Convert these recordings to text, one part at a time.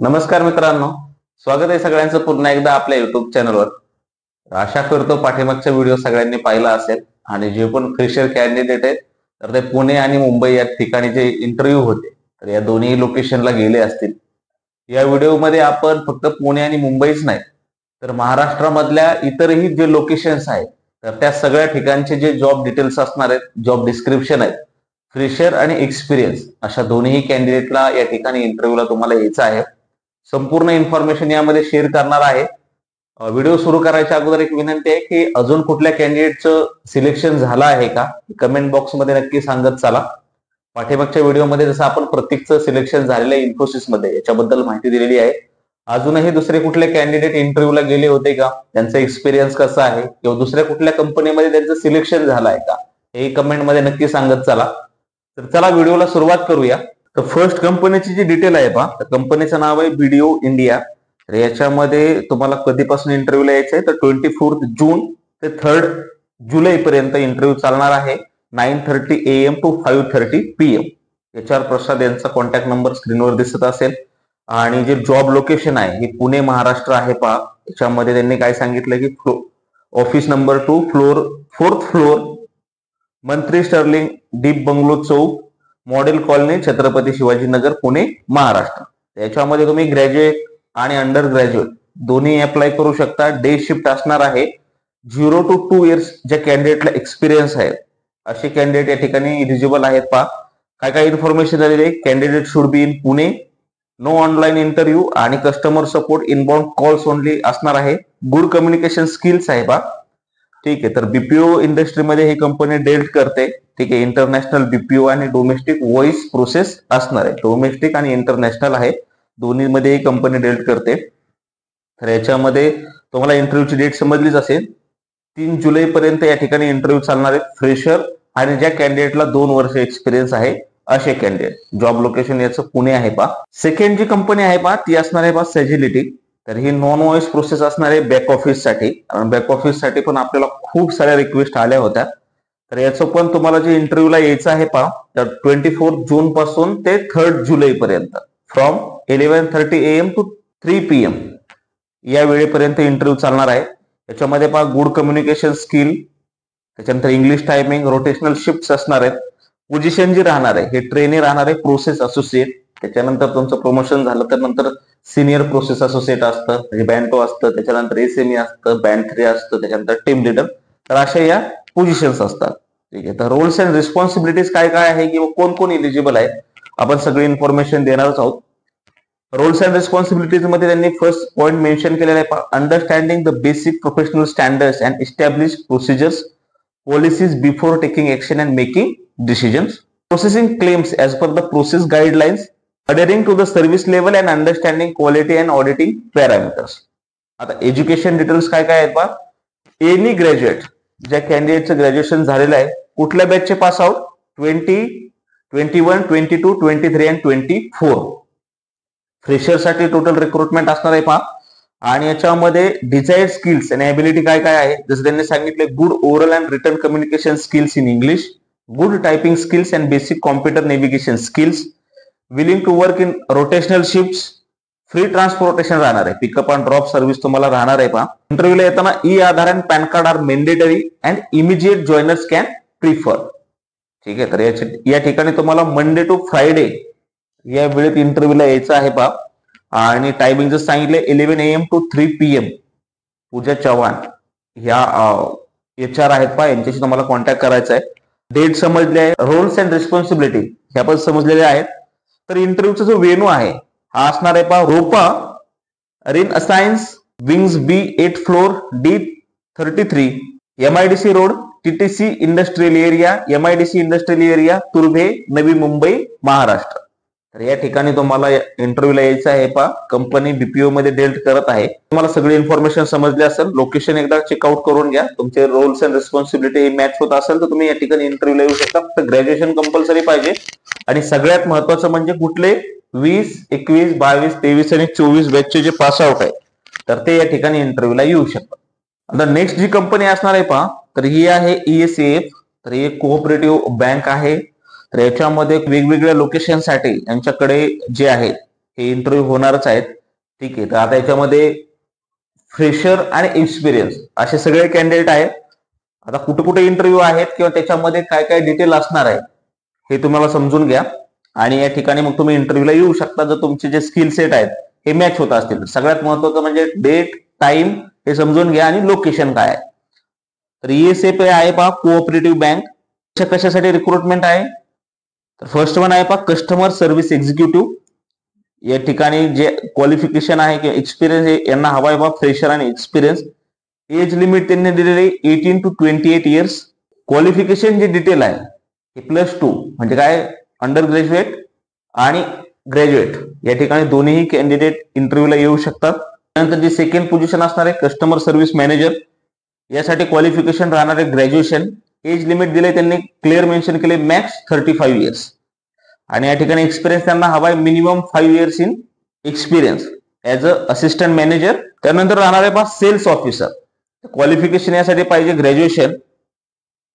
नमस्कार मित्रांनो, स्वागत आहे सगळ्यांचं पुन्हा एकदा आपल्या युट्यूब चॅनलवर। आशा करतो पाठीमागचा व्हिडिओ सगळ्यांनी पाहिला असेल आणि जे पण फ्रेशर कॅन्डिडेट आहेत तर ते पुणे आणि मुंबई या ठिकाणी जे इंटरव्ह्यू होते तर या दोन्ही लोकेशनला गेले असतील। या व्हिडिओमध्ये आपण फक्त पुणे आणि मुंबईच नाही तर महाराष्ट्रामधल्या इतरही जे लोकेशन्स आहेत तर त्या सगळ्या ठिकाणचे जे जॉब डिटेल्स असणार आहेत, जॉब डिस्क्रिप्शन आहेत, फ्रेशर आणि एक्सपिरियन्स अशा दोन्ही कॅन्डिडेटला या ठिकाणी इंटरव्ह्यूला तुम्हाला यायचं आहे। संपूर्ण इन्फॉर्मेशन यामध्ये शेअर करणार आहे। व्हिडिओ सुरू करायच्या अगोदर एक विनंती आहे की अजून कुठल्या कॅन्डिडेटचं सिलेक्शन झालं आहे का कमेंट बॉक्समध्ये नक्की सांगत चला। पाठीमागच्या व्हिडिओमध्ये जसं आपण प्रत्येकचं सिलेक्शन झालेलं आहे इन्फोसिसमध्ये याच्याबद्दल माहिती दिलेली आहे। अजूनही दुसरे कुठले कॅन्डिडेट इंटरव्ह्यूला गेले होते का, त्यांचा एक्सपिरियन्स कसा आहे किंवा दुसऱ्या कुठल्या कंपनीमध्ये त्यांचं सिलेक्शन झालं आहे का हे कमेंटमध्ये नक्की सांगत चला। तर चला व्हिडिओला सुरुवात करूया। तर फर्स्ट कंपनीची जी डिटेल आहे पहा, तर कंपनीचं नाव आहे बीडीओ इंडिया। तर याच्यामध्ये तुम्हाला कधीपासून इंटरव्ह्यूला यायचं आहे तर 24 जून ते 3 जुलै पर्यंत इंटरव्ह्यू चालणार आहे। 9:30 AM to 5:30 PM। HR प्रसाद यांचा कॉन्टॅक्ट नंबर स्क्रीनवर दिसत असेल आणि जे जॉब लोकेशन आहे हे पुणे महाराष्ट्र आहे पहा। याच्यामध्ये त्यांनी काय सांगितलं की office number 2 floor 4th floor मंत्री स्टर्लिंग डीप बंगलो चौक मॉडेल कॉलनी छत्रपती शिवाजीनगर पुणे महाराष्ट्र। त्याच्यामध्ये तुम्ही ग्रॅज्युएट आणि अंडर ग्रॅज्युएट दोन्ही अप्लाय करू शकता। डे शिफ्ट असणार आहे। 0 to 2 इयर्स ज्या कॅन्डिडेटला एक्सपिरियन्स आहे असे कॅन्डिडेट या ठिकाणी एलिजिबल आहेत पहा। काय काय इन्फॉर्मेशन झालेली आहे, candidate should be in Pune, no online interview आणि customer support inbound calls only असणार आहे। गुड कम्युनिकेशन स्किल्स आहे पहा। ठीक आहे, तर बीपीओ इंडस्ट्रीमध्ये ही कंपनी डेल्ट करते। ठीक आहे, इंटरनॅशनल बीपीओ आणि डोमेस्टिक व्हॉइस प्रोसेस असणार आहे। डोमेस्टिक आणि इंटरनॅशनल आहे, दोन्हीमध्ये ही कंपनी डेल्ट करते। तर याच्यामध्ये तुम्हाला इंटरव्ह्यूची डेट समजलीच असेल, 3 जुलै पर्यंत या ठिकाणी इंटरव्ह्यू चालणार आहे। फ्रेशर आणि ज्या कॅन्डिडेटला 2 वर्ष एक्सपिरियन्स आहे असे कॅन्डिडेट। जॉब लोकेशन याचं पुणे आहे पहा। सेकंड जी कंपनी आहे पहा ती असणार आहे पहा सेजिलिटी। तर ही नॉन व्हॉइस प्रोसेस असणार आहे बॅक ऑफिस साठी, कारण बॅक ऑफिस साठी पण आपल्याला खूप साऱ्या रिक्वेस्ट आल्या होत्या। तर याचं पण तुम्हाला जे इंटरव्ह्यूला यायचं आहे पहा तर 24 जून पासून ते 3 जुलै पर्यंत फ्रॉम 11:30 AM to 3 PM या वेळेपर्यंत इंटरव्ह्यू चालणार आहे। याच्यामध्ये पहा गुड कम्युनिकेशन स्किल, त्याच्यानंतर इंग्लिश टायमिंग, रोटेशनल शिफ्ट असणार आहेत। पोझिशन जी राहणार आहे हे ट्रेनी राहणार आहे प्रोसेस असोसिएट। त्याच्यानंतर तुमचं प्रमोशन झालं तर नंतर सिनियर प्रोसेस असोसिएट असतं, म्हणजे बँड 2 असतं, त्याच्यानंतर एसएमई असतं, बँड 3 असतं, त्याच्यानंतर टीम लीडर। तर अशा या पोझिशन्स असतात। ठीक आहे, तर रोल्स अँड रिस्पॉन्सिबिलिटीज काय काय आहे किंवा कोण कोण एलिजिबल आहे आपण सगळी इन्फॉर्मेशन देणारच आहोत। रोल्स अँड रिस्पॉन्सिबिलिटीज मध्ये त्यांनी फर्स्ट पॉइंट मेन्शन केलेला आहे, understanding the basic professional standards and establish procedures policies before taking action and making decisions, processing claims as per the process guidelines, adhering to the service level and understanding quality and auditing parameters। आता education details काय काय आहेत पहा, any graduate ज्या कॅन्डिडेटचं graduation झालेलं आहे कुठल्या बॅचचे pass out 20, 21, 22, 23 आणि 24। फ्रेशर साठी टोटल रिक्रुटमेंट असणार आहे पहा। आणि याच्यामध्ये डिझायर्ड स्किल्स आणि एबिलिटी काय काय आहे, जसं त्यांनी सांगितले good oral and written communication skills in English, good typing skills and basic computer navigation skills, willing to work in rotational shifts, free transportation राहणार आहे, पिकअप अँड ड्रॉप सर्व्हिस तुम्हाला राहणार आहे पहा। इंटरव्ह्यूला येताना e Aadhaar and PAN card are mandatory and immediate joiners can prefer. ठीक आहे, तर या ठिकाणी तुम्हाला मंडे टू फ्रायडे या वेळेत इंटरव्ह्यूला यायचं आहे पहा। आणि टायमिंग जर सांगितले 11 AM to 3 PM। Pooja Chavan ह्या HR आहेत पहा, यांच्याशी तुम्हाला कॉन्टॅक्ट करायचा आहे। डेट समजले आहे, रोल्स अँड रिस्पॉन्सिबिलिटी ह्या पण समजलेल्या आहेत। तर इंटरव्ह्यूचा जो वेन्यू आहे हा असणार आहे पहा रोपा रिन असायन्स wings B8 floor D33 MIDC road TTC industrial area, MIDC industrial area, Turbhe, Navi Mumbai Maharashtra. तर या ठिकाणी तुम्हाला इंटरव्ह्यूला यायचं आहे पहा। कंपनी बीपीओ मध्ये डेल्ट करत आहे। तुम्हाला सगळी इन्फॉर्मेशन समजली असेल, लोकेशन एकदा चेकआउट करून घ्या, तुमचे रोल्स अँड रिस्पॉन्सिबिलिटी मॅच होत असेल तर तुम्ही या ठिकाणी इंटरव्ह्यूला येऊ शकता। फक्त ग्रॅज्युएशन कंपल्सरी पाहिजे आणि सगळ्यात महत्वाचं म्हणजे कुठले 20, 21, 22, 23 आणि 24 बॅचचे जे पास आउट आहे तर ते या ठिकाणी इंटरव्ह्यूला येऊ शकतात। आता नेक्स्ट जी कंपनी असणार आहे पहा तर ही आहे ESAF। तर ही कोऑपरेटिव्ह बँक आहे। तर याच्यामध्ये वेगवेगळ्या लोकेशनसाठी यांच्याकडे जे आहे हे इंटरव्ह्यू होणारच आहेत. ठीक आहे, तर आता याच्यामध्ये फ्रेशर आणि एक्सपिरियन्स असे सगळे कॅन्डिडेट आहेत. आता कुठे कुठे इंटरव्ह्यू आहेत किंवा त्याच्यामध्ये काय काय डिटेल असणार आहे हे तुम्हाला समजून घ्या आणि या ठिकाणी मग तुम्ही इंटरव्ह्यूला येऊ शकता जर तुमचे जे स्किल सेट आहेत हे मॅच होत असतील. सगळ्यात महत्वाचं म्हणजे डेट, टाइम हे समजून घ्या आणि लोकेशन काय आहे. तर ESF आहे पहा कोऑपरेटिव्ह बँक. कशासाठी रिक्रुटमेंट आहे तर फर्स्ट वन आहे पहा कस्टमर सर्व्हिस एक्झिक्युटिव्ह. या ठिकाणी जे क्वालिफिकेशन आहे किंवा एक्सपिरियन्स आहे यांना हवा आहे बा फ्रेशर आणि एक्सपिरियन्स. एज लिमिट त्यांनी दिलेली 18 to 28 इयर्स. क्वालिफिकेशन जे डिटेल आहे हे +2 म्हणजे काय अंडर ग्रॅज्युएट आणि ग्रॅज्युएट या ठिकाणी दोन्ही कॅन्डिडेट इंटरव्ह्यूला येऊ शकतात. त्यानंतर जे सेकंड पोझिशन असणार आहे कस्टमर सर्व्हिस मॅनेजर. यासाठी क्वालिफिकेशन राहणार आहे ग्रॅज्युएशन. एज लिमिट दिले त्यांनी क्लिअर मेन्शन केले मॅक्स 35 इयर्स आणि या ठिकाणी एक्सपिरियन्स त्यांना हवा आहे minimum 5 years in experience as a assistant manager. त्यानंतर राहणार आहे पहा सेल्स ऑफिसर. क्वालिफिकेशन यासाठी पाहिजे ग्रॅज्युएशन.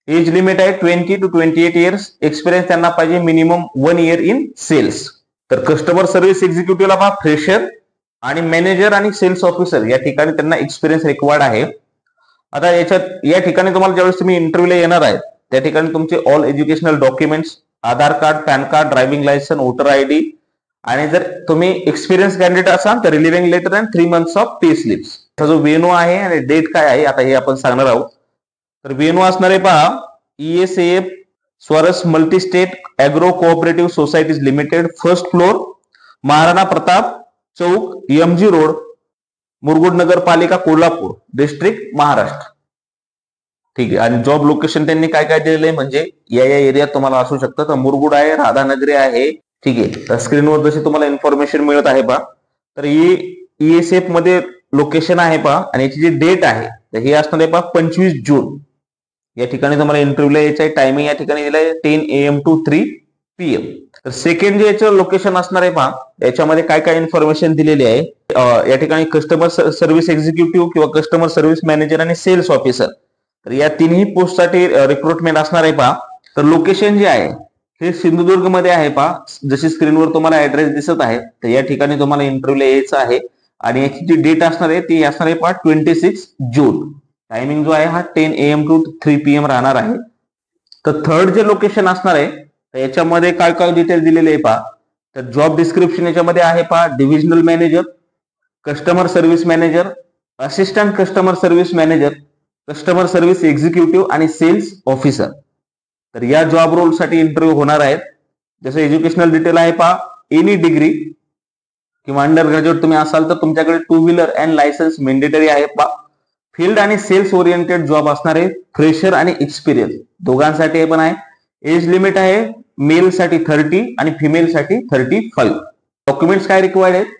एज लिमिट आहे 20 to 28 इयर्स. एक्सपिरियन्स त्यांना पाहिजे मिनिमम 1 इयर इन सेल्स. तर कस्टमर सर्व्हिस एक्झिक्युटिव्हला पहा फ्रेशर आणि मॅनेजर आणि सेल्स ऑफिसर या ठिकाणी त्यांना एक्सपिरियन्स रिक्वायर्ड आहे. आता या ठिकाणी तुम्हाला ज्यावेळेस तुम्ही इंटरव्ह्यूला येणार आहे त्या ठिकाणी तुमचे all educational documents, Aadhaar card, PAN card, driving licence, voter ID आणि जर तुम्ही एक्सपिरियन्स कॅन्डिडेट असाल तर relieving letter and 3 months of pay slips. जो वेन्यू आहे आणि डेट काय आहे आता हे आपण सांगणार आहोत. तर वेन्यू असणार आहे पहा ESAF स्वरस multi state agro cooperative societies limited, first floor, Maharana Pratap चौक, MG रोड, मुरगुड नगरपालिका, कोल्हापूर डिस्ट्रिक्ट, महाराष्ट्र. ठीक आहे, आणि जॉब लोकेशन त्यांनी काय काय दिलेलं आहे म्हणजे या एरियात तुम्हाला असू शकतं. तर मुरगुड आहे, राधानगरी आहे. ठीक आहे, तर स्क्रीनवर जशी तुम्हाला इन्फॉर्मेशन मिळत आहे पहा तर ESF मध्ये लोकेशन आहे पहा आणि याची जी डेट आहे तर हे असणार आहे पहा 25 जून. या ठिकाणी तुम्हाला इंटरव्ह्यूला यायचं आहे. टायमिंग या ठिकाणी दिलाय 10 AM to 3 PM. तर सेकंड जे याचं लोकेशन असणार आहे पहा याच्यामध्ये काय काय इन्फॉर्मेशन दिलेली आहे. या ठिकाणी कस्टमर सर्व्हिस एक्झिक्युटिव्ह किंवा कस्टमर सर्व्हिस मॅनेजर आणि सेल्स ऑफिसर तर या तिन्ही पोस्टसाठी रिक्रुटमेंट असणार आहे पहा. तर लोकेशन जे आहे हे सिंधुदुर्ग मध्ये आहे पहा. जशी स्क्रीनवर तुम्हाला ऍड्रेस दिसत आहे तर या ठिकाणी तुम्हाला इंटरव्ह्यूला यायचं आहे आणि याची जी डेट असणार आहे ती असणार आहे पहा 26 जून. टायमिंग जो आहे हा 10 AM to 3 PM राहणार आहे. तर थर्ड जे लोकेशन असणार आहे तर याच्यामध्ये काय काय डिटेल दिलेले आहे पहा. तर जॉब डिस्क्रिप्शन याच्यामध्ये आहे पहा divisional manager, customer service manager, assistant customer service manager, customer service executive आणि सेल्स ऑफिसर. तर या जॉब रोलसाठी इंटरव्ह्यू होणार आहेत. जसं एज्युकेशनल डिटेल आहे पहा एनी डिग्री किंवा अंडर ग्रॅज्युएट तुम्ही असाल तर तुमच्याकडे 2 व्हीलर अँड लायसन्स मेंडेटरी आहे पहा. फील्ड आणि सेल्स ओरिएंटेड जॉब असणार आहे. फ्रेशर आणि एक्सपिरियन्स दोघांसाठी हे पण आहे. एज लिमिट आहे मेल साठी 30 आणि फिमेल साठी 35. डॉक्युमेंट्स काय रिक्वायर्ड आहेत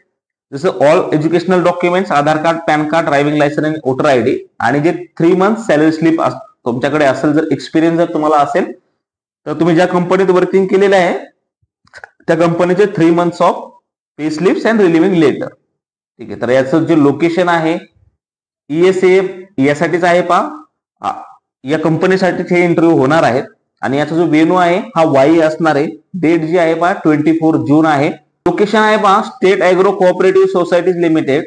जसं all educational documents, Aadhaar card, PAN card, driving licence आणि वोटर ID आणि जे 3 months सॅलरी स्लिप तुमच्याकडे असेल. जर एक्सपिरियन्स जर तुम्हाला असेल तर तुम्ही ज्या कंपनीत वर्किंग केलेलं आहे त्या कंपनीचे 3 months of pay slips and relieving letter. ठीक आहे, तर याचं जे लोकेशन आहे ESAF यासाठीच आहे पहा. या कंपनीसाठी हे इंटरव्ह्यू होणार आहेत आणि याचा जो वेन्यू आहे हा वाई असणार आहे. डेट जी आहे पहा 24 जून आहे. लोकेशन आहे पहा state agro cooperative societies limited,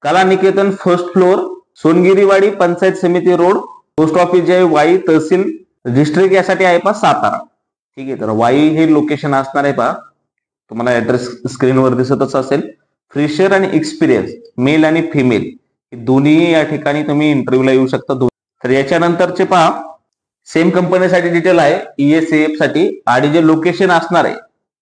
Kalaniketan, first floor, Songiriwadi, panchayat Samiti road, post office जे आहे वाई, तहसील डिस्ट्रिक्ट यासाठी आहे पहा सातारा. ठीक आहे, तर वाई हे लोकेशन असणार आहे पहा. तुम्हाला ऍड्रेस स्क्रीनवर दिसतच असेल. फ्रेशर आणि एक्सपिरियन्स मेल आणि फिमेल दोन्ही या ठिकाणी तुम्ही इंटरव्ह्यूला येऊ शकता. तर याच्यानंतरचे पहा सेम कंपनीसाठी डिटेल आहे ESAF साठी आणि जे लोकेशन असणार आहे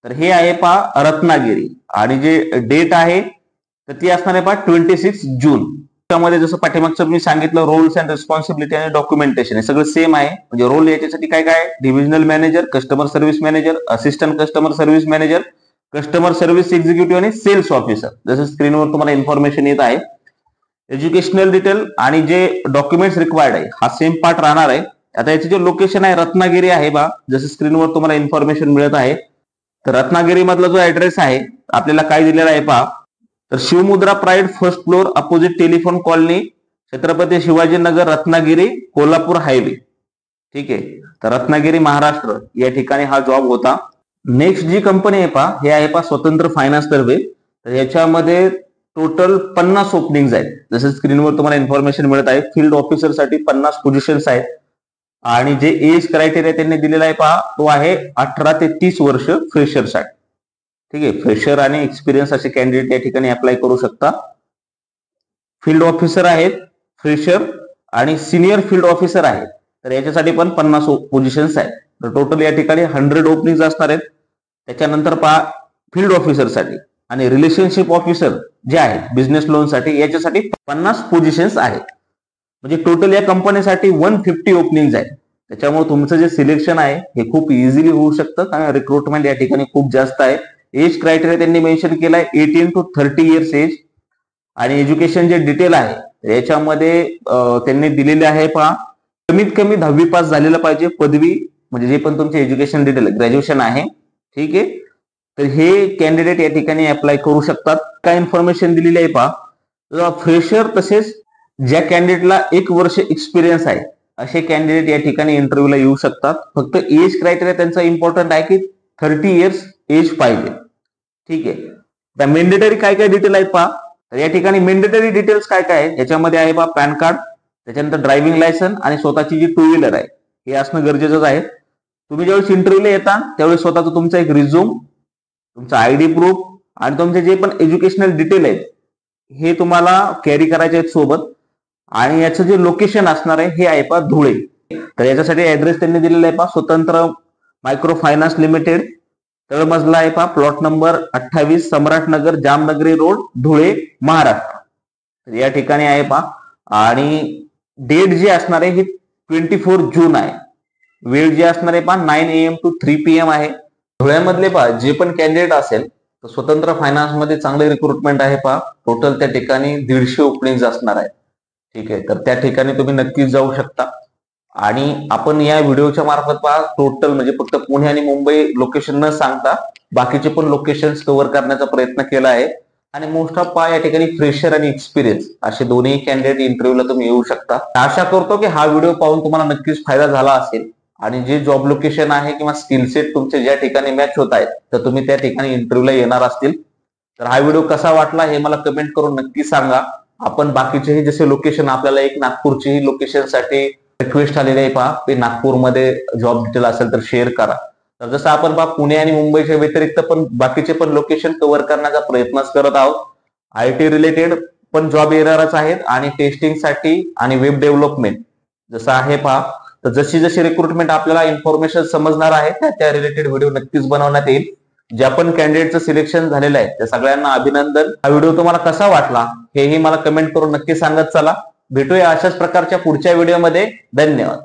तर हे आहे पहा रत्नागिरी आणि जे डेट आहे तर ती असणार आहे पहा 26 जून. त्यामध्ये जसं पाठीमागचं मी सांगितलं रोल्स अँड रिस्पॉन्सिबिलिटी आणि डॉक्युमेंटेशन हे सगळं सेम आहे. म्हणजे रोल याच्यासाठी काय काय divisional manager, customer service manager, assistant customer service manager, customer service executive आणि सेल्स ऑफिसर. जसं स्क्रीनवर तुम्हाला इन्फॉर्मेशन येत आहे. एज्युकेशनल डिटेल आणि जे डॉक्युमेंट्स रिक्वायर्ड आहे हा सेम पार्ट राहणार आहे. आता याचे जे लोकेशन आहे रत्नागिरी आहे बा जसं स्क्रीनवर तुम्हाला इन्फॉर्मेशन मिळत आहे. तर रत्नागिरी मधला जो ऍड्रेस आहे आपल्याला काय दिलेला आहे पहा. तर Shivmudra pride, first floor, opposite telephone colony, Chhatrapati Shivajinagar, Ratnagiri, Kolhapur highway. ठीक आहे, तर रत्नागिरी महाराष्ट्र या ठिकाणी हा जॉब होता. नेक्स्ट जी कंपनी आहे पहा हे आहे पहा स्वतंत्र फायनान्स तर्फे. तर याच्यामध्ये टोटल 50 ओपनिंग्स आहेत. जसं स्क्रीनवर तुम्हाला इन्फॉर्मेशन मिळत आहे, फील्ड ऑफिसर साठी 50 पोझिशन्स आहेत. आणि जे एज क्रायटेरिया त्यांनी दिलेला आहे पहा, तो आहे 18 ते 30 वर्ष फ्रेशरसाठी. ठीक आहे, फ्रेशर आणि एक्सपिरियन्स असे कॅन्डिडेट या ठिकाणी अप्लाय करू शकता. फील्ड ऑफिसर आहेत, फ्रेशर आणि सिनियर फील्ड ऑफिसर आहेत. तर याच्यासाठी पण 50 पोझिशन्स आहेत. तर टोटल या ठिकाणी 100 ओपनिंग्स असणार आहेत. त्याच्यानंतर पहा, फील्ड ऑफिसरसाठी आणि रिलेशनशिप ऑफिसर जे आहेत बिझनेस लोनसाठी, याच्यासाठी 50 पोझिशन्स आहेत. म्हणजे टोटल या कंपनीसाठी 150 ओपनिंग्स आहेत. त्याच्यामुळे तुमचं जे सिलेक्शन आहे हे खूप इझिली होऊ शकतं, कारण रिक्रुटमेंट या ठिकाणी खूप जास्त आहे. एज क्रायटेरिया त्यांनी मेन्शन केलाय 18 to 30 इयर्स एज. आणि एज्युकेशन जे डिटेल आहे याच्यामध्ये त्यांनी दिलेले आहे पहा, कमीत कमी 10वी पास झालेलं पाहिजे, पदवी म्हणजे जे पण तुमचे एज्युकेशन डिटेल ग्रॅज्युएशन आहे. ठीक आहे, तर हे कॅन्डिडेट या ठिकाणी अप्लाय करू शकतात. काय इन्फॉर्मेशन दिलेली आहे पहा, फ्रेशर तसेच ज्या कॅन्डिडेटला 1 वर्ष एक्सपिरियन्स आहे असे कॅन्डिडेट या ठिकाणी इंटरव्ह्यूला येऊ शकतात. फक्त एज क्रायटेरिया त्यांचा इम्पॉर्टंट आहे की 30 इयर्स एज पाहिजे. ठीक आहे, त्या मेंडेटरी काय काय डिटेल आहेत पहा. तर या ठिकाणी मेंडेटरी डिटेल्स काय काय आहेत याच्यामध्ये आहे पहा, पॅन कार्ड, त्याच्यानंतर ड्रायव्हिंग लायसन आणि स्वतःची जी 2 व्हीलर आहे हे असणं गरजेचंच आहे. तुम्ही ज्यावेळेस इंटरव्ह्यूला येता त्यावेळेस स्वतःचं तुमचा एक रिझ्यूम, तुमचा आयडी प्रूफ आणि तुमचे जे पण एज्युकेशनल डिटेल आहेत हे तुम्हाला कॅरी करायचे आहेत सोबत. आणि याचं जे लोकेशन असणार आहे हे आहे पहा धुळे. तर याच्यासाठी ऍड्रेस त्यांनी दिलेला आहे पहा, स्वतंत्र मायक्रो फायनान्स लिमिटेड, तळमजला आहे पहा, plot number 28, Samratnagar, Jamnagari road, Dhule, Maharashtra. तर या ठिकाणी आहे पहा. आणि डेट जी असणार आहे ही 24 जून आहे. वेळ जी असणार आहे पहा 9 AM to 3 PM आहे. धुळ्यामधले पहा जे पण कॅन्डिडेट असेल तर स्वतंत्र फायनान्स मध्ये चांगले रिक्रुटमेंट आहे पहा. टोटल त्या ठिकाणी 150 ओपनिंग्स असणार आहेत. ठीक आहे, तर त्या ठिकाणी तुम्ही नक्कीच जाऊ शकता. आणि आपण या व्हिडिओच्या मार्फत पहा टोटल म्हणजे फक्त पुणे आणि मुंबई लोकेशन न सांगता बाकीचे पण लोकेशन कव्हर करण्याचा प्रयत्न केला आहे. आणि मोस्ट ऑफ पहा या ठिकाणी फ्रेशर आणि एक्सपिरियन्स असे दोन्ही कॅन्डिडेट इंटरव्ह्यूला तुम्ही येऊ शकता. आशा करतो की हा व्हिडिओ पाहून तुम्हाला नक्कीच फायदा झाला असेल. आणि जे जॉब लोकेशन आहे किंवा स्किल सेट तुमचे ज्या ठिकाणी मॅच होत आहेत तर तुम्ही त्या ठिकाणी इंटरव्ह्यूला येणार असतील. तर हा व्हिडिओ कसा वाटला हे मला कमेंट करून नक्की सांगा. आपण बाकीचेही जसे लोकेशन, आपल्याला एक नागपूरचीही लोकेशनसाठी रिक्वेस्ट आलेली आहे पहा, ते नागपूरमध्ये जॉब डिटेल असेल तर शेअर करा. तर जसं आपण पहा पुणे आणि मुंबईच्या व्यतिरिक्त पण बाकीचे पण लोकेशन कव्हर करण्याचा प्रयत्नच करत आहोत. IT रिलेटेड पण जॉब येणारच आहेत आणि टेस्टिंगसाठी आणि वेब डेव्हलपमेंट जसं आहे पहा. तर जशी जशी रिक्रुटमेंट आपल्याला इन्फॉर्मेशन समजणार आहे त्या रिलेटेड व्हिडिओ नक्कीच बनवण्यात येईल. ज्या पण कॅन्डिडेटचं सिलेक्शन झालेलं आहे त्या सगळ्यांना अभिनंदन. हा व्हिडिओ तुम्हाला कसा वाटला हेही मला कमेंट करून नक्की सांगत चला. भेटूया अशाच प्रकारच्या पुढच्या व्हिडिओमध्ये. धन्यवाद.